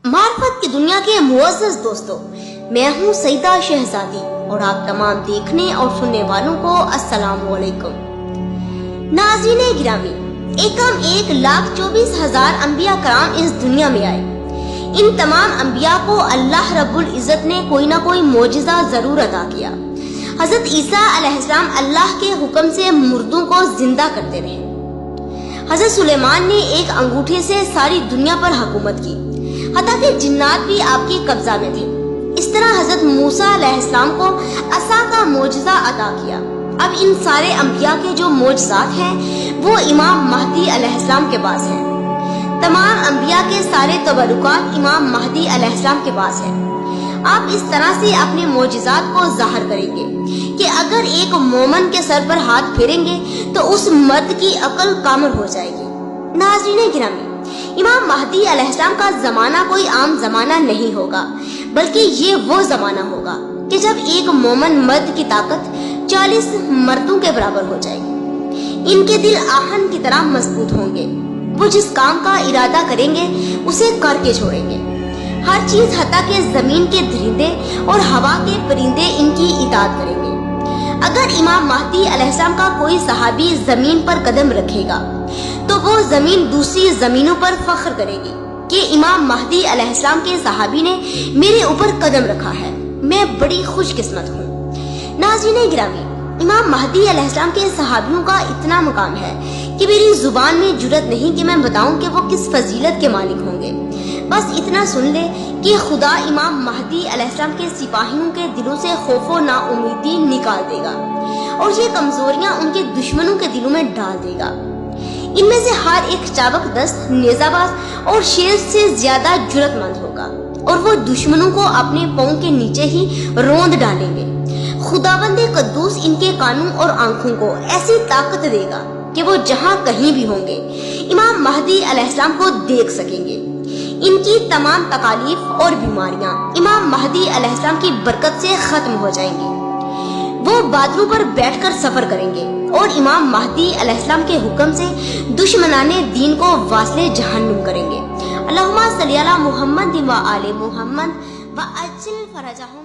मार्फत की दुनिया के मुअज़्ज़ज़ दोस्तों, मैं हूँ सईदा शहजादी और आप तमाम देखने और सुनने वालों को अस्सलामु अलैकुम। नाज़रीने गिरामी, एकम 1,24,000 अंबिया कराम इस दुनिया में आए। इन तमाम अंबिया को अल्लाह रब्बुल इज़्ज़त ने कोई ना कोई मोजिज़ा जरूर अता किया। हज़रत ईसा अलैहिस्सलाम अल्लाह के हुक्म से मुर्दों को जिंदा करते रहे। हज़रत सुलेमान ने एक अंगूठे से सारी दुनिया पर हुकूमत की, हत्ता कि जिन्नात भी आपकी कब्जा में थे। इस तरह हज़रत मूसा अलैहिस्सलाम को असा का मोजिज़ा अता किया। अब इन सारे अंबिया के जो मोजिज़ात हैं वो इमाम महदी अलैहिस्सलाम के पास हैं। तमाम अंबिया के सारे तबरुकात इमाम महदी अलैहिस्सलाम के पास हैं। आप इस तरह से अपने मोजिज़ात को ज़ाहिर करेंगे कि अगर एक मोमन के सर पर हाथ फेरेंगे तो उस मर्द की अकल कामिल हो जाएगी। नाज़रीने गिरामी, इमाम महदी अलैहिस्सलाम का जमाना कोई आम जमाना नहीं होगा, बल्कि ये वो जमाना होगा कि जब एक मोमन मर्द की ताकत 40 मर्दों के बराबर हो जाएगी। इनके दिल आहन की तरह मजबूत होंगे। वो जिस काम का इरादा करेंगे उसे करके छोड़ेंगे। हर चीज हत्ता के जमीन के दरिंदे और हवा के परिंदे इनकी इताअत करेंगे। अगर इमाम महदी अलैहिस्सलाम का कोई सहाबी जमीन पर कदम रखेगा तो वो जमीन दूसरी जमीनों पर फख्र करेगी कि इमाम महदी अलैहिस्सलाम के सहाबी ने मेरे ऊपर कदम रखा है, मैं बड़ी खुशकिस्मत हूँ। नाज़रीने गिरामी, इमाम महदी अलैहिस्सलाम के सहाबियों का इतना मुकाम है कि मेरी जुबान में जुर्रत नहीं कि मैं बताऊं कि वो किस फजीलत के मालिक होंगे। बस इतना सुन ले कि खुदा इमाम महदी अलैहिस्सलाम के सिपाहियों के दिलों से खौफो नाउमीदी निकाल देगा और ये कमजोरियां उनके दुश्मनों के दिलों में डाल देगा। इनमें से हर एक चाबक दस्त, नेजाबाज और शेर से ज्यादा जुर्रतमंद होगा और वो दुश्मनों को अपने पांव के नीचे ही रोंद डालेंगे। खुदावंदे कद्दूस इनके कानों और आंखों को ऐसी ताकत देगा कि वो जहां कहीं भी होंगे इमाम महदी अलैहिस्सलाम को देख सकेंगे। इनकी तमाम तकालीफ और बीमारियां इमाम महदी अलैहिस्सलाम की बरकत से खत्म हो जाएंगी। वो बादलों पर बैठकर सफर करेंगे और इमाम महदी अलैहिस्सलाम के हुक्म से दुश्मनाने दीन को वासले जहन्नुम करेंगे। अल्लाहुम्मा सल्ली अला मुहम्मद व आले मुहम्मद व अज्जिल फरजहुम।